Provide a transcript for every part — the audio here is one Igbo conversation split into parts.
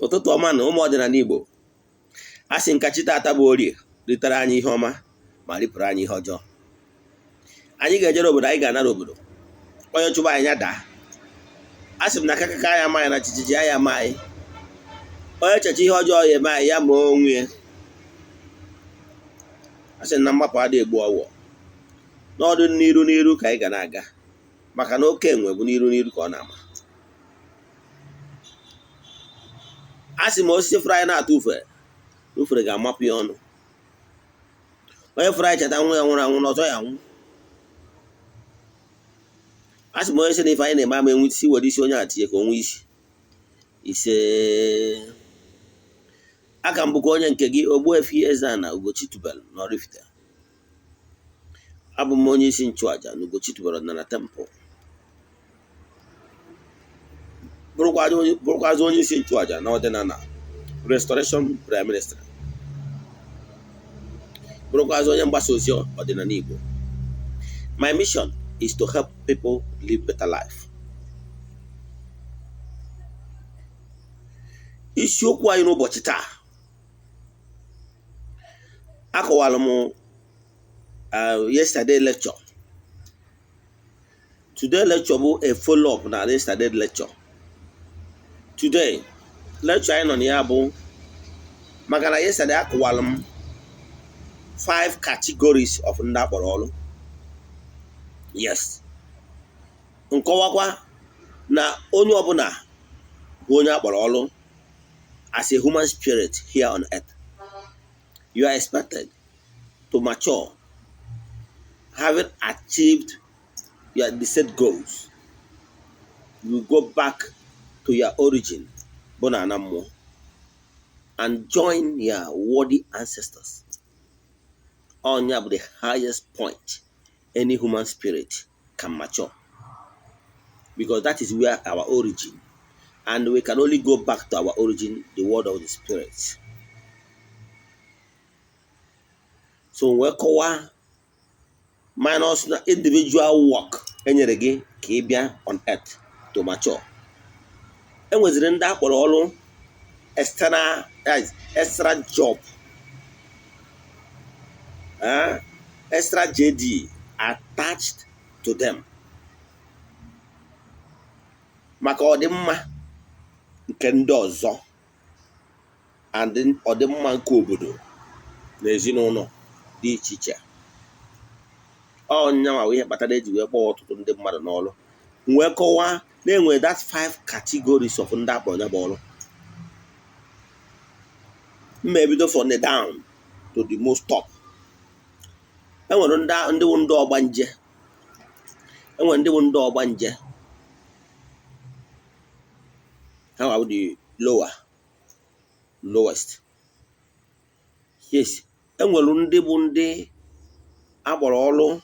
ụtụtụ ọma na ụmụ ọdịnala Igbo. A sị nka chi tata bụ Orie ritere anyị ihe ọma ma ripụrụ anyị ihe ọjọọ. Anyị ga-ejere obodo, anyị ga-anara obodo. Onye chụba anyị ya daa. A sị m na akakaka ya ama anyị na chichichi ya ama anyị. Onye cheche ihe ọjọọ ya eme anyị ya ma onwe ya. A sị na mgbapụ adịghị egbu ọwụ. N'ọdụ n'iru ka anyị ga na-aga, maka na oke enwe bụ n'iru ka ọ na-ama. A sị m osisi fụrụ anyị na-atụ ufere ga-amapụ ya ọnụ. Onye fụrụ anyị cheta nwa ya nwụrụ anwụ n'ọzọ ya nwụ. A sị m onye sị na ife anyị na-eme ama enwe isi were isi onye a tinye ka onwe isi ise. Aka m bụkwa onye nke gị, Ogbuefi EZE-ANA Ugochi tubelu na oraifite. Abụ m onye isi nchụaja na Ugochi tubelu na temple. Bụrụkwazị onye isi nchụaja na ọdịnala restoration prime minister. Bụrụkwazị onye mgbasa ozi ọdịnala Igbo. My mission is to help people live better life. Isiokwu anyị n'ụbọchị taa akọwalụ m yesterday lecture. Today lecture bụ a follow up na yesterday lecture. Today lecture anyị nọ na ya bụ maka na yesterday akọwalụ m 5 categories of ndị akpọrọ ọrụ. Yes. Nkọwakwa na onye ọbụla bụ onye akpọrọ ọrụ as a human spirit here on earth. You are expected to mature, having achieved your set goals. You go back to your origin, Bonanamo, and join your worthy ancestors. On the highest point any human spirit can mature, because that is where our origin, and we can only go back to our origin, the world of the spirit. So we call minus individual work enyere gị ka ị bịa on earth to mature. Enweziri ndị akpọrọ ọrụ extra job, extra JD attached to them maka ọdịmma nke ndị ọzọ and ọdịmma nke obodo na ezinụlọ dị iche iche. Ọnya ma ihe kpatara eji wee kpọọ ọtụtụ ndị mmadụ n'ọrụ. Wee kọwaa na enwere that 5 categories of ndị akpọrọ ya bụ ọrụ. Mma ebido from the down to the most top. Enwere ndị bụ ndị Ogbanje. Enwere ndị bụ ndị Ogbanje. How about the lowest? Yes. Enwere ndị bụ ndị akpọrọ ọrụ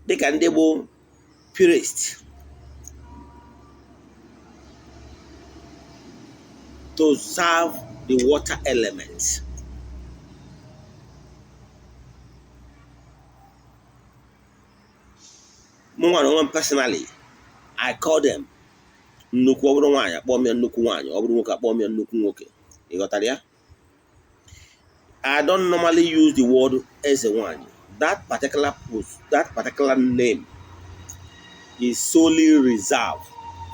dịka ndị bụ purist, to serve the water element. Personally, I call them nnukwu ọbụrụ nwaanyị akpọọ m ya nnukwu nwaanyị, ọ bụrụ nwoke akpọọ m ya nnukwu nwoke. Ị ghọtara ya? I don't normally use the word EZE-ANA. That particular name is solely reserved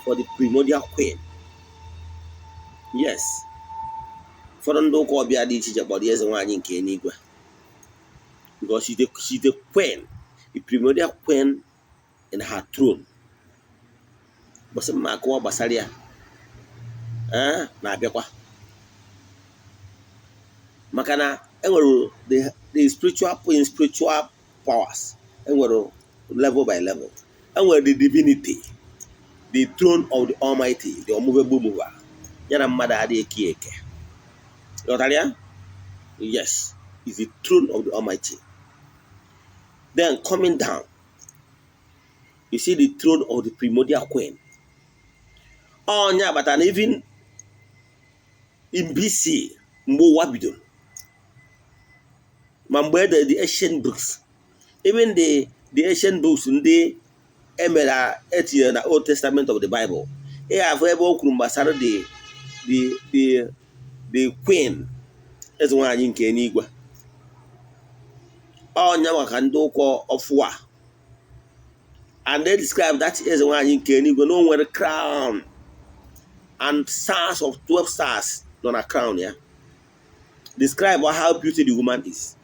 for the primordial queen. Yes. For ndị ụka ọbịa dị iche iche kpọrọ EZE-ANA nke eluigwe. Because she's the queen, the primordial queen in her throne. Bọsị mma akụwa gbasara ya na-abịakwa. Maka na enwere the spiritual powers, enwere level by level. Enwere the divinity, the throne of the Almighty, the unmovable mover. Yana mmadụ adịghị eke. Ghọtara ya? Yes, is the throne of the Almighty. Then coming down, you see the throne of the primordial queen. Oh yeah, but even in BC, mgbe ụwa bidoro, ma mgbe the ancient books, even the ancient books ndị emere etinyere na Old Testament of the Bible, have ebe o kwuru gbasara the queen eze nwaanyị nke n'igwe. Ọnya maka ndị ụkọ ọfụa, and they describe that eze nwaanyị nke n'igwe na o nwere crown and stars of 12 stars on a crown. Yeah, describe how beautiful the woman is,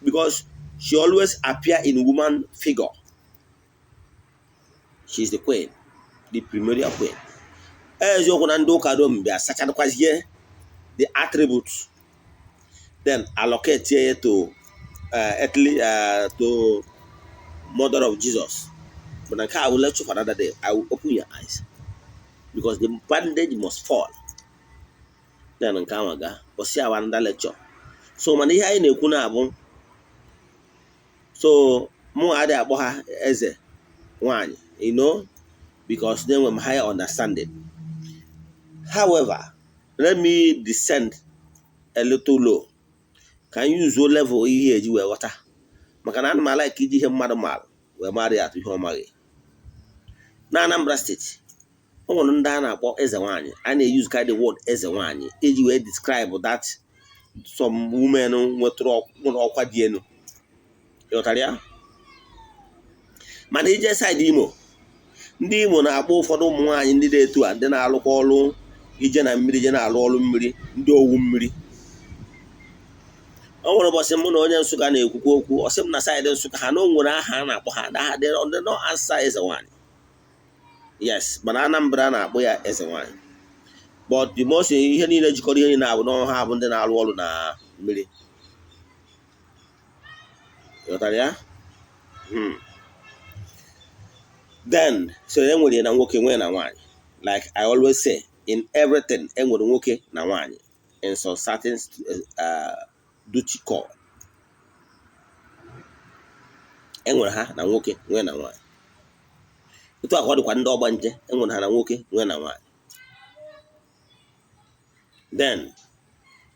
because she always appear in woman figure. She's the queen, the primordial queen. As you can do, the attributes, then allocate here to to mother of Jesus. But I will let you for another day. I will open your eyes, because the bandage must fall. Then Kamaga, but see another lecture. So many in a kunabon. So more other aboha eze one, you know, because then we're higher understanding. However, let me descend a little low. Can you use low level here you were water? Makana ma like iji he mmadụ mal we marry at ihe ọmaghị. Na Anambra State, ọ nwere ndị a na-akpọ eze nwaanyị. A na-use kind of word eze nwaanyị iji wee describe that some women nwetụrụ ọkwa dị elu. Ịghọtara ya? Mana ije side Imo, ndị Imo na-akpọ ụfọdụ ụmụ nwaanyị ndị dị etu a ndị na-alụkwa ọrụ ije na mmiri, je na-alụ ọrụ mmiri, ndị owu mmiri. O nwere ụbọchị mụ na onye Nsụka na-ekwukwa okwu, ọ sị m na side Nsụka ha na o nwere aha a na-akpọ ha, they don't answer eze nwaanyị. Yes, mana Anambra na-akpọ ya eze nwaanyị. But the most ihe niile jikọrọ ihe niile abụ na ha bụ ndị na-alụ ọrụ na mmiri. Ịghọtara ya? Then, so enwere na nwoke nwee na nwaanyị. Like I always say, in everything, enwere nwoke na nwaanyị. In some certain duty call. Enwere ha na nwoke nwee na nwaanyị. Otu akwa dịkwa ndị Ogbanje, enwere ha na nwoke nwee na nwaanyị. Then,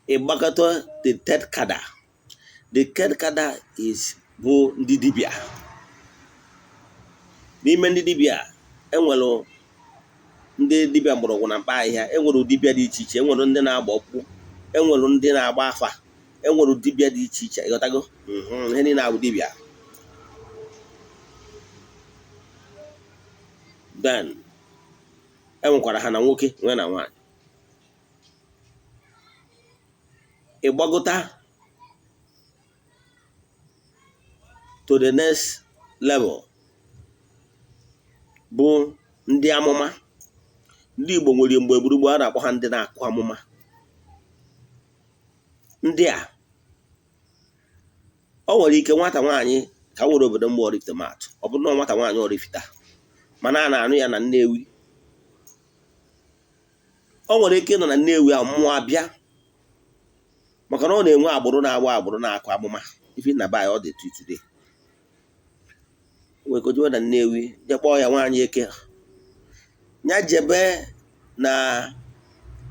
ịgbakọta the third kada. The third kada is bụ ndị dibịa. N'ime ndị dibịa, enwere ndị dibịa mgbọrọgwụ na mkpa ahịhịa, enwere dibịa dị iche iche, enwere ndị na-agba ọkpụ, enwere ndị na-agba afa, enwere dibịa dị iche iche. Ịghọtago? Ihe niile na-abụ dibịa. Then, enwekwara ha na nwoke nwee na nwaanyị. Ịgbagota to the next level bụ ndị amụma. Ndị Igbo nwere mgbe gburugburu a na-akpọ ha ndị na-akụ amụma. Ndị a, o nwere ike nwata nwaanyị ka nwere obodo mgbe Oraifite matụ, ọ bụrụ na nwata nwaanyị Oraifite, mana a na-anụ ya na Nnewi. O nwere ike nọ na Nnewi a mmụọ abịa, maka na ọ na-enwe agbụrụ na-agba agbụrụ na-akụ amụma. Ife na baa ọ dị today. Wekojiwe na Nnewi, je kpọọ ya nwaanyị eke. Nya jebe na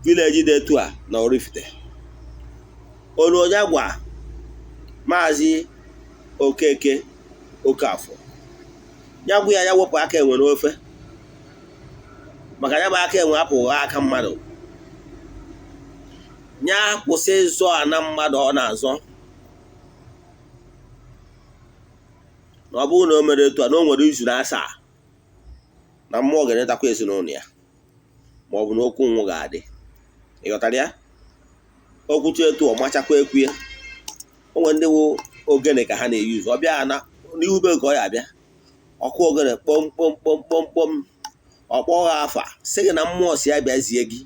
village dị etu a na Oraifite. Olu onye gwa Maazị Okeke Okafọ. Ya gwa ya wepụ aka enwe n'ofe. Maka ya bụ aka enwe apụghị aka mmadụ. Nya kwụsị ịzọ ana mmadụ ọ na-azọ. Na ọ bụrụ na o mere etu a na o nwere izu na asaa na mmụọ ga-enetakwa ezinụlọ ya, ma ọ bụ na okwu nwụ ga-adị. Ịghọtara ya? Okwuchi etu ọ machakwa ekwu ya. O nwere ndị wụ ogene ka ha na-eyuzu. Ọ bịa na n'ihu be ka ọ ya abịa, ọkụ ogene kpọm kpọm kpọm kpọm kpọm, ọ kpọọ ha afa sị gị na mmụọ si ya bịa zie gị.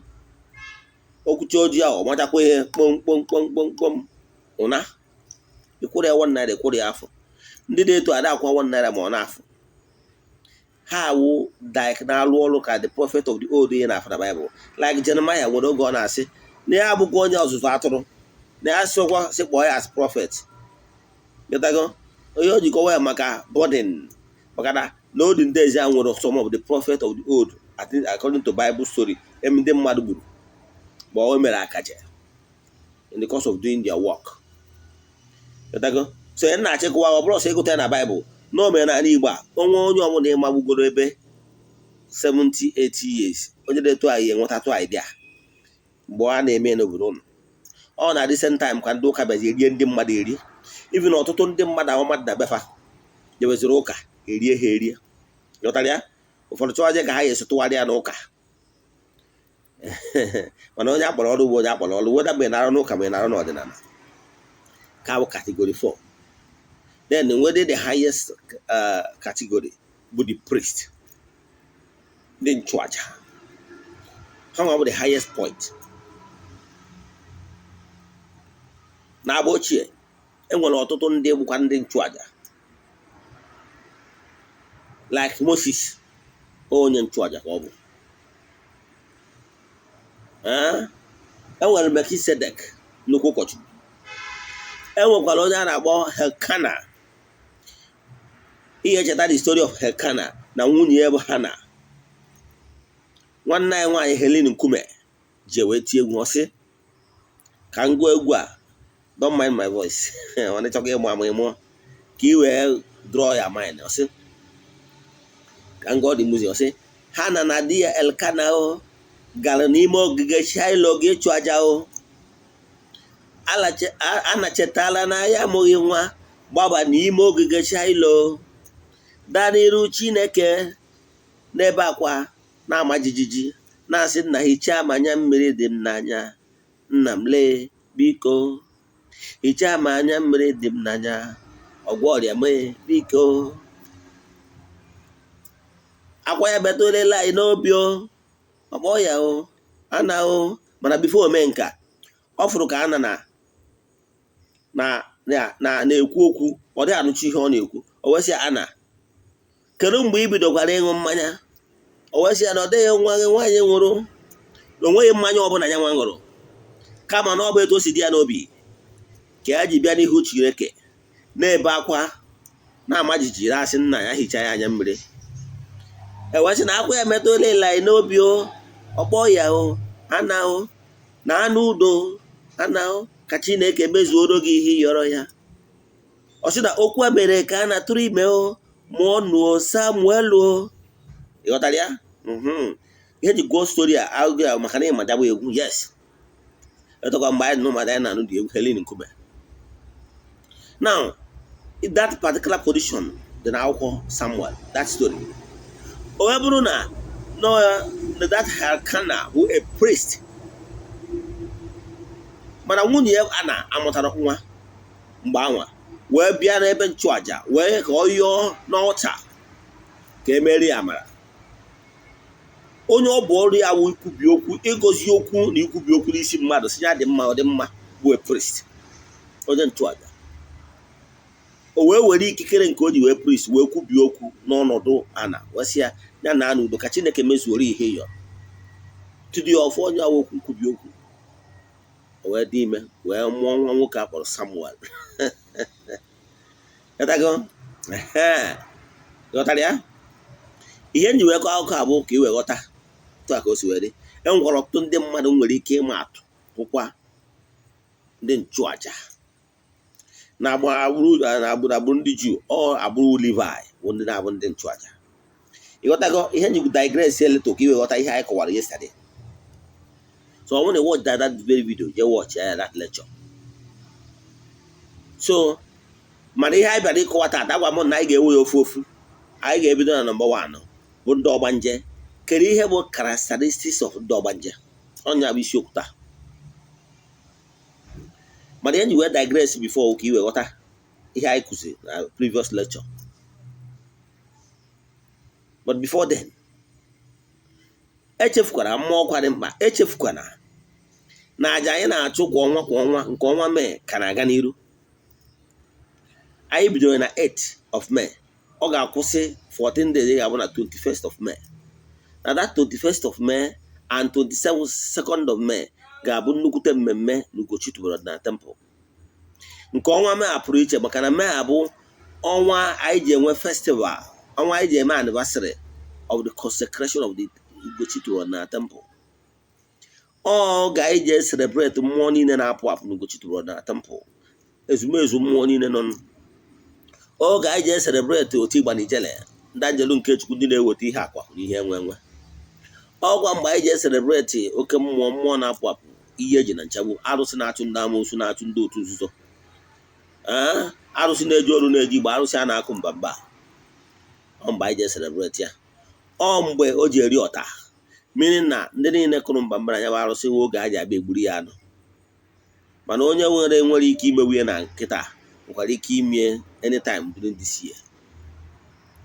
Okwuchi oji ya ọ machakwa ihe kpọm kpọm kpọm kpọm kpọm. Ụna ikwụrụ ya 1 naira, ikwụrụ ya afọ. Ndị dị etu ada akwa 1 naira ma ọ na-afụ. Ha wụ like na-alụ ọrụ ka the prophet of the old year na afọ na Bible. Like Jeremiah nwere oge ọ na-asị na ya abụkwa onye ọzụzụ atụrụ, na ya sịkwa sị kpọọ ya as prophet. Getago onye o jikọwa ya maka burden, maka na olden days ya nwere some of the prophet of the old, I think according to Bible story, ndị mmadụ gburu ma o mere akaje in the course of doing their work. Getago so ya na-achịkwa ọ bụrụ sị ịgụta na Bible na o mere n'ala Igbo a onye ọbụla ịmagbugoro ebe 70-80 years onye dị etu anyị enwetatụ idea mgbe a na-eme n'obodo ụnụ. Ọ na recent time ka ndị ụka bịazi erie ndị mmadụ eri. Even ọtụtụ ndị mmadụ ahụ mmadụ na-abefa jebeziri ụka erie ha erie. Ghọtara ya? Ụfọdụ chọwaje ka ha ga-esi tụgharị ya n'ụka. Mana onye akpọrọ ọrụ bụ onye akpọrọ ọrụ, weda mgbe na-arụ n'ụka ma ị na-arụ n'ọdịnala. Ka bụ category 4. Then whether the highest category bụ the priest, ndị nchụaja. Ha nwa bụ the highest point. N'agba ochie enwere ọtụtụ ndị bụkwa ndị nchụaja, like Moses, onye nchụaja ka ọ bụ. Enwere Melchizedek, nnukwu ụkọchukwu. Enwekwara onye a na-akpọ Elkana. Ihe cheta the story of Elkana na nwunye ya bụ Hana. Nwanne anyị nwaanyị Helen Nkume je wee tie egwu ọsị ka m gụọ egwu a, don't mind my voice. Ọ chọrọ ịmụ amụ ka i wee draw your mind. Ọsị ka m gụọ the music. Ọsị Hana na di ya Elkana o gara n'ime ogige Shailo ga ịchụ aja o. Anachetala na ya amụghị nwa, gbaba n'ime ogige Shailo, daa n'iru Chineke n'ebe akwa na-ama jijiji, na-asị nna hichaa m anya mmiri dị m n'anya. Nna m lee biko hichaa m anya mmiri dị m n'anya, ọgwọ ọrịa mee biko. Akwa ya betụlela anyị n'obi o, ọkpọ ya o, ana o. Mana bifo ome nka, ọ fụrụ ka ana na-ekwu okwu, ọ dị anụchi ihe ọ na-ekwu. O wesị ana, kedu mgbe i bidokwara ịṅụ mmanya? O wesị ya na ọ dịghị nwa gị nwaanyị nwụrụ, na onweghị mmanya ọbụla ya nwa ṅụrụ, kama na ọ bụ etu o si dị ya n'obi ka ya ji bịa n'ihu Chineke na-ebe akwa na-ama jijiji, asị nna ya hichaa ya anya mmiri. Ewesị na akwa ya metụla ịla n'obi o, ọkpọ ya o, ana o, na anụ udo, ana o, ka Chineke mezuoro gị ihe yọrọ ya. Ọ sị na okwu a mere ka a na-atụrụ ime o, mụọ nuo Samuel o. Ịghọtara ya? Ihe ji gụọ stori a agụgụ ya maka na ịma jabụ egwu. Yes, etọkwa mgbe anyị nụ mmadụ anyị na-anụ dị egwu Helen Nkume. Now that particular position dị na akwụkwọ Samuel, that story. O wee bụrụ na that Elkana bụ a priest, mana nwunye ya Ana amụtara nwa mgbe anwa, wee bịa n'ebe nchụaja wee ka ọ yọọ n'ọta ka emeri amara. Onye ọ bụ ọrụ ya wụ ikwubi okwu, ịgọzi okwu na ikwubi okwu n'isi mmadụ, si ya dị mma ọ dị mma, bụ a priest, onye nchụaja. O wee were ikikere nke o ji wee priest wee kwubi okwu n'ọnọdụ Ana, wee sị ya ya na ana udo ka Chineke mezuoro ihe yọrọ. Tụdị ọfọ onye awa okwu nkwubi okwu. O wee dị ime wee mụọ nwa nwoke a kpọrọ Samuel. Ghọtara ya? Ihe nji wee kọọ akụkọ abụ ka i wee ghọta tụ a ka o si wee dị. Enwekwara ọtụtụ ndị mmadụ nwere ike ịma atụ bụkwa ndị nchụaja na agbụrụ ndị Juu, ọ agbụrụ Levi bụ ndị na-abụ ndị nchụaja. Ịghọtago ihe nji digress eleto ka i wee ghọta ihe anyị kọwara yesterday. So I want to watch that very video. You watch that lecture. So, mana ihe anyị bịara ịkọwa taa, agwa m na anyị ga-ewe ya ofu ofu. Anyị ga-ebido na number 1 bụ ndị Ogbanje. Kedu ihe bụ characteristics of ndị Ogbanje? Ọnya bụ isiokwu taa. Mana ihe nji wee digress before ka i wee ghọta ihe anyị kụziri na previous lecture. But before then, echefukwara mmụọ ọkwa dị mkpa. Echefukwana na aja anyị na-achụ kwa ọnwa nke ọnwa Mee ka na-aga n'iru. Anyị bidoro na 8th of May, ọ ga-akwụsị 14 days, ga-abụ na 21st of May. Na that 21st of May and 22nd of May ga-abụ nnukwute mmemme na Ugochi tubelu na temple. Nke ọnwa Mee a pụrụ iche maka na Mee abụ ọnwa anyị ji enwe festival, ọnwa anyị ji eme anniversary of the consecration of the Ugochi tubelu na temple. Ọ ga-eji celebrate mmụọ niile na-apụ apụ na Ugochi tubelu na temple. Ezumezu mmụọ niile nọ. Ọ ga-eji celebrate otu Igbanijele, ndị anjelu nke Chukwu, ndị na-eweta ihe akwa na ihe enwe. Ọgwa mgbe anyị ji celebrate oke mmụọ na-apụ apụ ihe eji na nchagbu, arụsị na-achụ ndị amoosu, na-achụ ndị otu nzuzo, arụsị na-eji olu na-eji igbo, arụsị a na-akụ mbamba. Ọ mgbe anyị je celebrate ya, ọ mgbe o ji eri ọta, mmiri na ndị niile kụrụ mbamba na ya bụ arụsị nwe oge a ji abịa egburu ya anụ. Mana onye nwere ike imewu ya na nkịta nwekwara ike ime anytime during this year.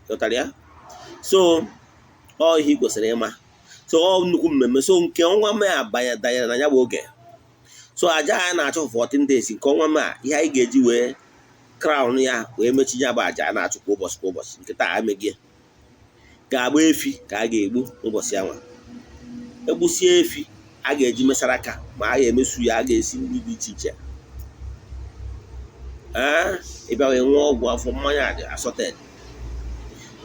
Ghọtara ya? So ọ ihe kwesịrị ịma. So ọ nnukwu mmemme. So nke ọnwa Mee a danyere na ya bụ oge. So aja anyị na-achụ 14 days nke ọnwa Mee a, ihe anyị ga-eji wee crown ya wee mechi ya bụ aja a na-achụ kwa ụbọchị kwa ụbọchị. Nke taa ameghị ga-agba efi ka a ga-egbu n'ụbọchị anwa. Egbusie efi, a ga-eji mesara aka, ma a ga-emesu ya, a ga-esi nri dị iche iche. Ịbịa wee nwee ọgwụ afọ, mmanya dị assorted.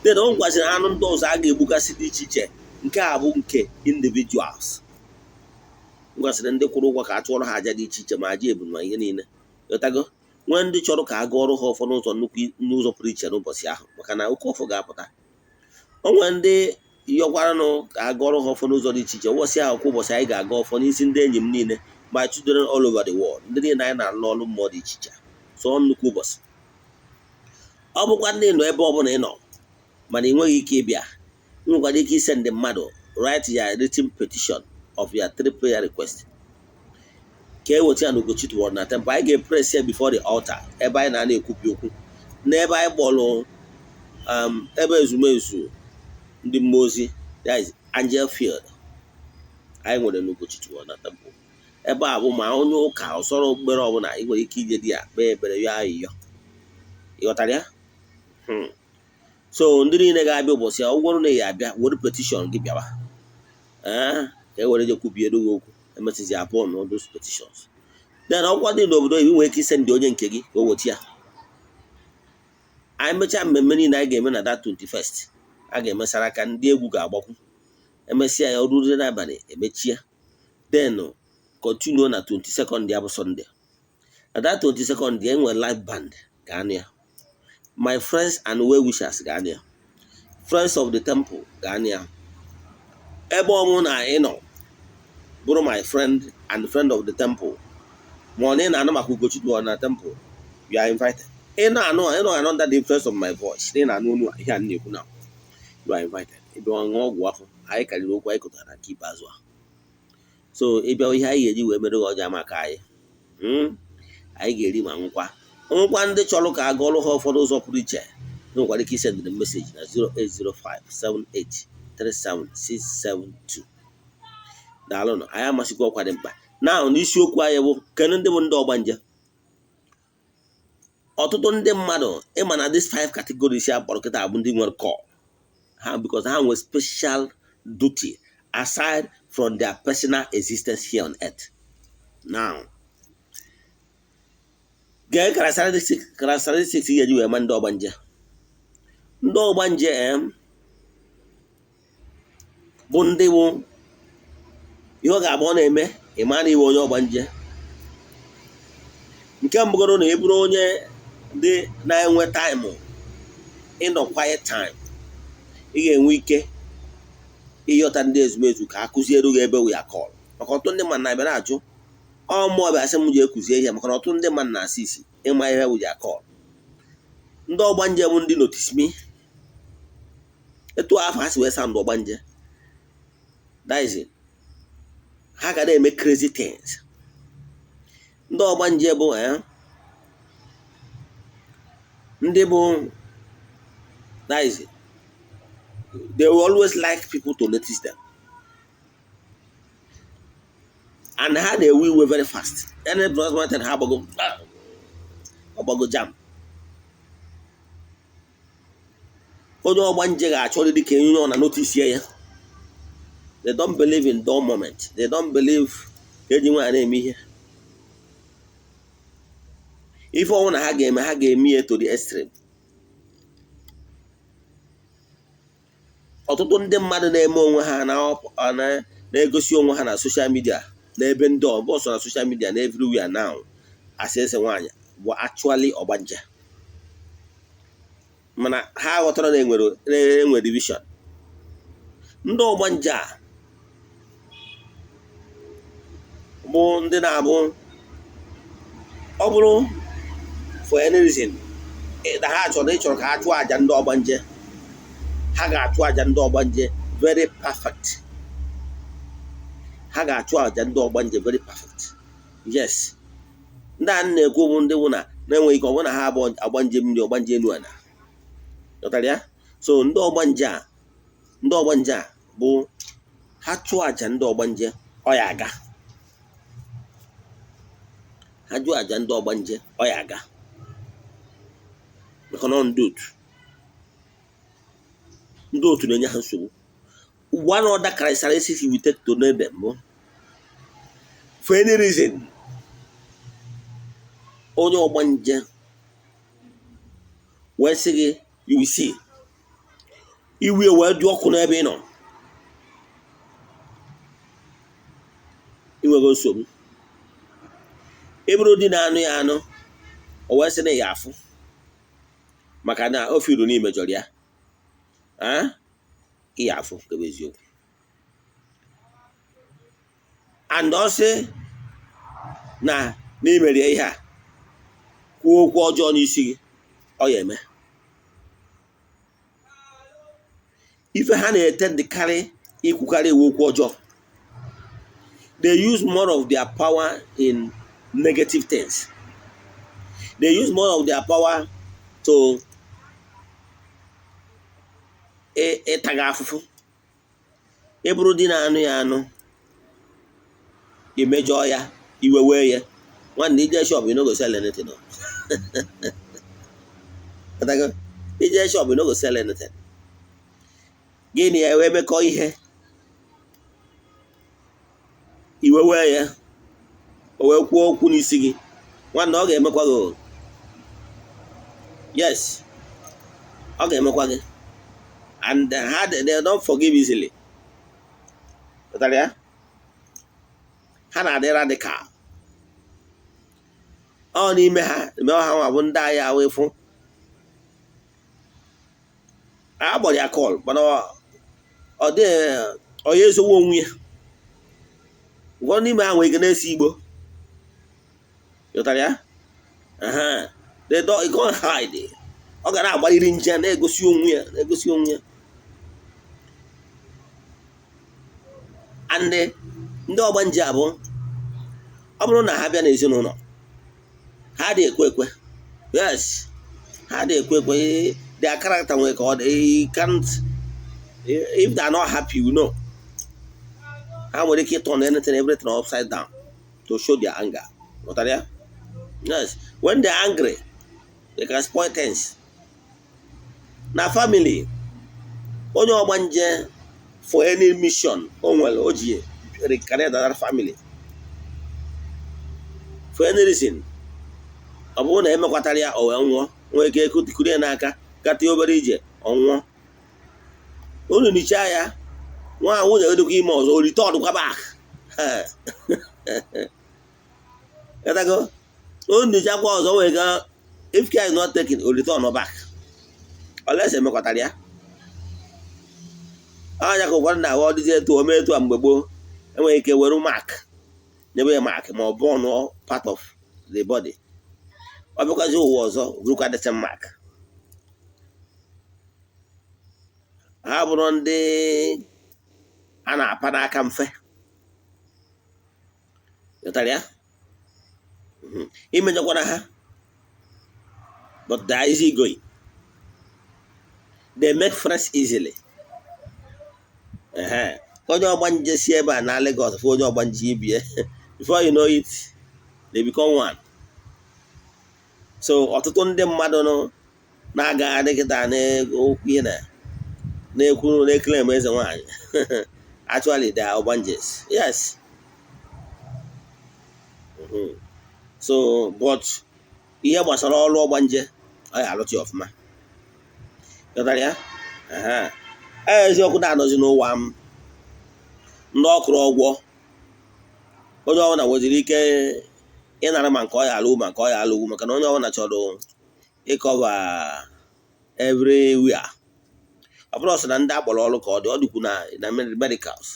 Then ọ gwaziri anụ ndị ọzọ a ga-egbugasị dị iche iche. Nke a bụ nke individuals. Gwasịrị ndị kwụrụ ụgwọ ka a chụọrọ ha aja dị iche iche, ma aja ebu ma ihe niile. Ghọtago? Nwee ndị chọrọ ka a gụọrọ ha ụfọdụ ụzọ n'ụzọ pụrụ iche n'ụbọchị ahụ, maka na oke ọfọ ga-apụta. O nwere ndị yọkwaranụ ka a gụọrọ ha ụfọdụ ụzọ dị iche iche. Ụbọchị ahụ kwa ụbọchị anyị ga-aga ọfọ n'isi ndị enyi m niile, my children all over the world, ndị niile anyị na-alụ ọrụ mmụọ dị iche iche. So nnukwu ụbọchị. Ọ bụkwa ndị nọ ebe ọbụla ị nọ mana ị nweghị ike ịbịa, ị nwekwara ike isend mmadụ write ya written petition of your 3 prayer request ka e weta ya na Ugochi toward na temple. Anyị ga-press ya before the altar, ebe anyị na-ekwupi okwu, n'ebe anyị kpọrọ ebe ezumezu ndị mmụọ ozi, that is angel field, anyị nwere na Ugochi toward na temple. Ebe a bụ ma onye ụka ọsọrọ okpukpere ọbụla ị nwere ike ije di ya kpee ekpere ya ayịyọ. Ịghọtara ya? So ndị niile ga-abịa ụbọchị a, ọ bụrụ na ya abịa were petition gị bịawa, ka e were je kwubie gị okwu, emesizi upon all those petitions. Then ọkwa dị n'obodo iwu nwere ike ise ndị onye nke gị ka o weta ya. Anyị mechaa mmemme niile anyị ga-eme na that 21st, a ga-emesara aka, ndị egwu ga-agbakwu, emesịa ya ruo n'abalị emechie. Then continue na 22nd ya bụ Sunday. Na that 22nd ya enwere live band ga-anụ ya. My friends and well-wishers ga-anụ ya. Friends of the temple ga-anụ ya. Ebe ọmụ na ị nọ bụrụ my friend and friend of the temple, ma ọ na-anụ maka Ugochi na temple, you are invited. Ị nọ under the influence of my voice, ị na-anụ olu ihe a na-ekwu na, you are invited. Ebe ọṅụ ọgwụ ahụ anyị karịrị okwu anyị kụtara nke ikpeazụ a. So ịbịa ihe anyị ga-eji wee mere ọja maka anyị, anyị ga-eri ma nkwa ndị chọrọ ka a gụọrọ ha ụfọdụ ụzọ pụrụ iche. Nwekwara ike isendịrị meseji na 08057837672. Daalụnụ, anyị amasịkwa ọkwa dị mkpa. Na n'isiokwu anyị bụ kedu ndị bụ ndị ọgbanje. Ọtụtụ ndị mmadụ ịma na these 5 categories ya kpọrọ kịta bụ ndị nwere call ha, because ha nwere special duty aside from their personal existence here on earth. Now, get characteristics ya ji wee ma ndị ọgbanje. Ndị ọgbanje bụ ndị bụ ihe ọ ga-abụ ọ na-eme ịma na iwe onye ọgbanje. Nke mbụgoro na ị bụrụ onye dị na-enwe taịmụ ịnọ quiet time, ị ga-enwe ike ịyọta ndị ezumezu ka a kụziere gị ebe we are called. Maka ọtụtụ ndị mmadụ na-abịa na-ajụ mmụọ bịa sị m ji ekuzie ihe, maka na ọtụtụ ndị mmadụ na-asị isi ịma ihe we are called. Ndị ọgbanje bụ ndị notice me. Etu afọ ha si wee sa ndị ọgbanje, that is it. Ha ga na-eme crazy things. Ndị ọgbanje bụ ndị bụ, that is it. They will always like people to notice them. And ha na-ewe iwe very fast. Any brother ha agbago jam. Onye ọgbanje ga-achọ dị ka onye ọ na notice ya. They don't believe in dull moment. They don't believe eji nwa na-eme ihe. Ife ọnwụ na ha ga-eme ya to the extreme. Ọtụtụ ndị mmadụ na-eme onwe ha na-egosi onwe ha na social media, n'ebe ndị ọbọsọ na social media na everywhere now, asị ese nwaanyị bụ actually ọgbanje. Mana ha ghọtara na enwere division. Ndị ọgbanje bụ ndị na-abụ ọ bụrụ for any reason na ha ịchọrọ ka ha chụọ aja ndị ọgbanje, ha ga-achụ aja ndị ọgbanje very perfect. Ha ga-achụ aja ndị ọgbanje very perfect. Yes. Ndị a na-ekwu bụ ndị bụ na-enweghị ike ọ bụ na ha bụ agbanje mmiri, ọgbanje enu ana. Ghọtara ya? So ndị ọgbanje a bụ ha chụọ aja ndị ọgbanje ọ ya aga. Ha jụọ aja ndị ọgbanje ọ ya aga. Maka na ndị otu na-enye ha nsogbu. One other characteristic we take to know them for any reason. Onye ọgbanje wee sị gị you will see iwe wee dị ọkụ n'ebe ị nọ, inwego nsogbu. Eburu dị na-anụ ya anụ o wee sị na ya afụ maka na o firu n'ime jọrọ ya ihe afụ nke bụ eziokwu. And ọ sị na n'imerie ihe a kwuo okwu ọjọọ n'isi gị ọ ya eme. Ife ha na-etendekarị ikwukarị iwu okwu ọjọọ. They use more of their power in negative things. They use more of their power to ịtaga afụfụ. Eburu dị na-anụ ya anụ, imejọ ya, iwe wee ya. Nwanne ije shop you no go sell anything. Ije shop you no go sell anything. Gịnị ya wee mekọ ihe, iwe wee ya, o wee kwuo okwu n'isi gị, nwanne ọ ga-emekwa gị. Yes, ọ ga-emekwa gị. And they don't forgive easily. Ha na-adị radical. Ọ n'ime ha nwa bụ ndị agha wee fụ agbọrọ ya kọl mana ọ dị onye ezogbo onwe ya. Ụfọdụ n'ime ha nwere ike na-esi Igbo. Ghọtara ya? They can't hide. Ọ ga na-agbaliri nje na-egosi onwe ya and ndị ọgbanje abụ ọ bụrụ na ha bịa n'ezinụlọ ha dị ekwe. Yes, ha dị ekwe. Their character nwere ka ọ dị can't, if they are not happy, you know, ha nwere ike turn everything upside down to show their anger. Ghọtara ya? Yes, when they are angry they can spoil things. Na family, onye ọgbanje for any mission o nwere o ji recarry that family for any reason. Ọ bụrụ na emekwatara ya o wee nwụọ, nwee ike kụrụ ya n'aka gata obere ije ọ nwụọ. Unu nichaa ya, nwa nwunye edokwa ime ọzọ, o return kwa back. Etago unu nichakwa ọzọ nwee ga, if care is not taken, o return back unless emekwatara ya. Anya ka ụfọdụ na-aghọ dịzi etu ome etu a mgbe gboo, enweghị ike were mark nyebe ya mark ma ọ bụ ọnụ part of the body. Ọ bụkwazi ụwa ọzọ bụrụkwa the same mark. Ha bụrụ ndị a na-apa n'aka mfe. Ghọtara ya? Imejọkwara ha, but they are easy going. They make friends easily. Onye ọgbanje si ebe a na Lagos for onye ọgbanje ibie, before you know it they become one. So ọtụtụ ndị mmadụ nọ na-agagharị kịta na-ekwu ihe na-ekwu na-claim eze nwanyị. Actually they are Ogbanjes. Yes. So but ihe gbasara ọrụ ọgbanje ọ ya alụtụ ọfụma. Ghọtara ya? Eziokwu na-anọzi n'ụwa m ndị ọkụrụ ọgwọ onye ọbụla nweziri ike ịnara ma nke ọ ya alụ ma nke ọ ya alụgwu, maka na onye ọbụla chọrọ ịkọva everywhere. Ọ bụrụ sị na ndị akpọrọ ọrụ ka ọ dịkwu na medicals.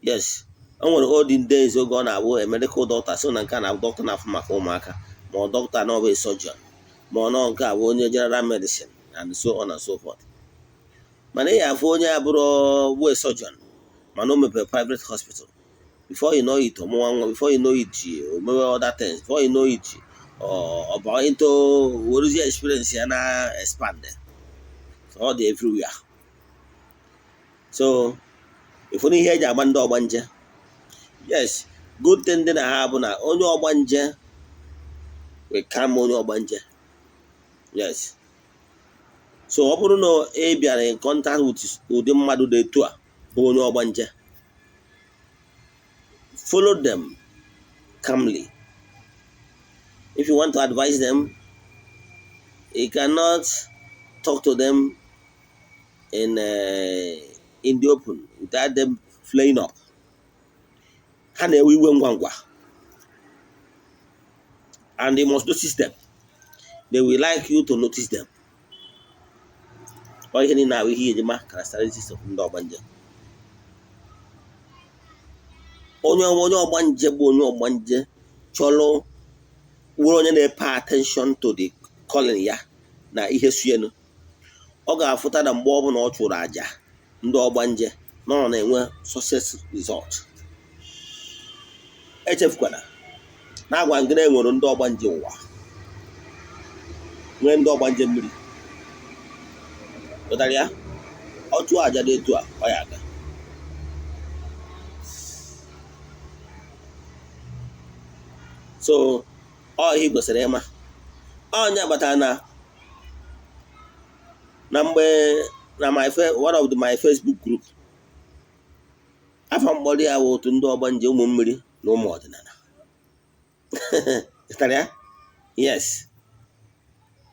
Yes, nwere olden days oge ọ na-abụ a medical doctor so na nke a na doctor na-afụ maka ụmụaka ma ọ doctor na ọ bụ surgeon ma ọ nọ nke a bụ onye general medicine and so on and so forth. Mana ị afụ onye abụrụ bụ surgeon mana o mepere private hospital. Before you know it, before you know it, other things. Before you know it, about into what is your experience and expand. So all the everywhere. So if only hear Jamando Ogbanje, yes, good thing that I have na only Ogbanje will come only Ogbanje. Yes. So I don't know if you are in contact with the Madu de Tua, only Ogbanje. Follow them calmly. If you want to advise them, you cannot talk to them in the open without them flaying up. And they must notice them. They will like you to notice them. Why can now we hear the characteristics of Ogbanje? Onye Ogbanje bụ onye Ogbanje chọrọ wụrụ onye na-pay attention to the calling ya na ihe suyenu. Ọ ga-afụta na mgbe ọbụla ọ chụrụ aja ndị Ogbanje nọ na-enwe success result. Echefukwana na agwa ngene nwere ndị Ogbanje ụwa nwee ndị Ogbanje mmiri pụtara ya ọ chụọ aja dị etu a ọ ya aga. So all he kwesịrị ịma onye batara na mgbe na one of my Facebook group afọ mkpọrọ ya bụ otu ndị Ogbanje ụmụ mmiri na ụmụ ọdịnala. Yes,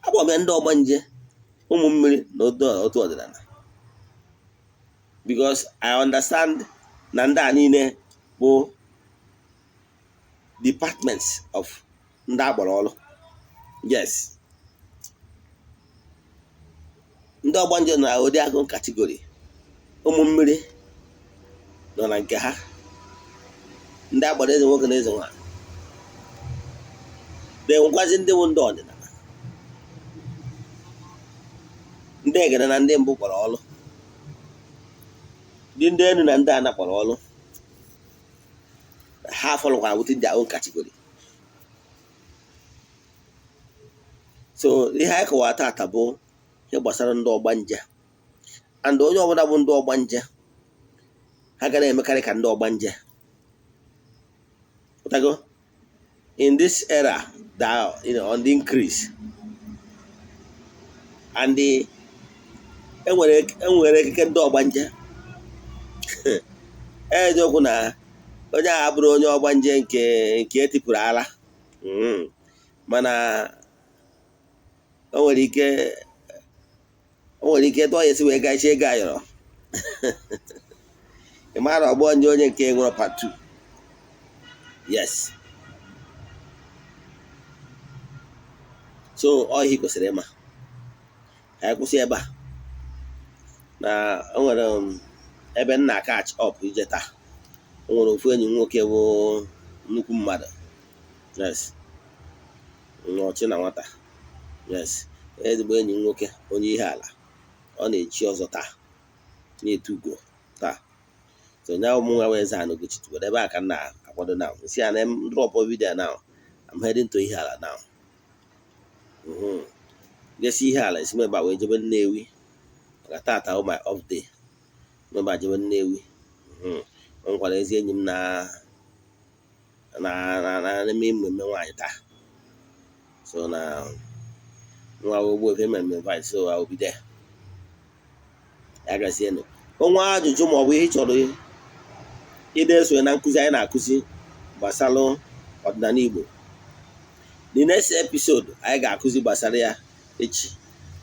agwa m ndị Ogbanje ụmụ mmiri na otu ọdịnala because I understand na ndị a niile bụ departments of ndị agbara ọrụ. Yes, ndị Ogbanje na ụdị agụ category, ụmụ mmiri nọ na nke ha, ndị agbara eze nwoke na eze nwanyị na-enwekwazi ndị bụ ndị ọdịnala, ndị egere na ndị mbụ kpọrọ ọrụ, ndị enu na ndị ana kpọrọ ọrụ. Ha follow within their own category. So ihe anyị kọwara tata bụ ihe gbasara ndị Ogbanje, and onye ọbụla bụ ndị Ogbanje ha ga na-emekarị ka ndị Ogbanje. In this era that on the increase, and enwere ekike ndị Ogbanje eziokwu na onye a bụrụ onye Ogbanje nke etipụrụ ala, mana o nwere ike tụọ ya esi wee gachi ego ayọrọ. Ị mara Ogbanje onye nke nwere part 2. Yes, so all he kwesịrị ịma anyị kwụsị ebe a na o nwere ebe m na catch up ije taa. O nwere ofu enyi nwoke bụ nnukwu mmadụ. Yes, ọchị na nwata. Yes, ezigbo enyi nwoke onye ihe ala, ọ na-echi ọzọ taa na-etu ugo taa. So nya ụmụ nwa EZE-ANA Ugochi tubelu ebe a ka m na-akwado now. See, I'm drop a video now. I'm heading to ihe ala now. Yes, ihe ala isi meba wee jebe Nnewi maka tata o my off day. Meba jebe Nnewi. O nkwara ezi enyi m na-eme mmemme nwaanyị taa. So na nwa Ogbuefi invite, so I will be there. Agazienu onwe ajụjụ ma ọ bụ ihe ị chọrọ ide na nkụzi anyị na-akụzi gbasara ọdịnala Igbo. The next episode anyị ga-akụzi gbasara ya echi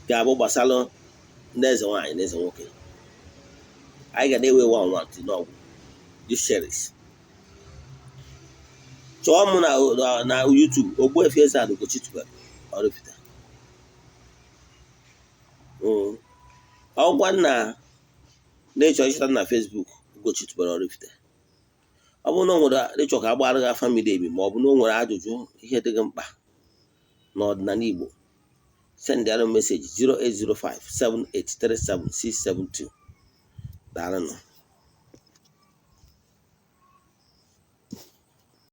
ga-abụ gbasara ndị eze nwaanyị na eze nwoke. Anyị ga na-ewe one n'ọgwụ this series. Chọọ m na YouTube Ogbuefi EZE-ANA Ugochi tubelu oraifite. Ọgwa na-echọ ịchọta na Facebook Ugochi tubelu oraifite. ọ bụrụ na o nwere ịchọ ka agbara gị afa miri emi ma ọ bụ na o nwere ajụjụ ihe dị gị mkpa n'ọdịnala Igbo, send ya meseji 08057837672. Daalụnụ.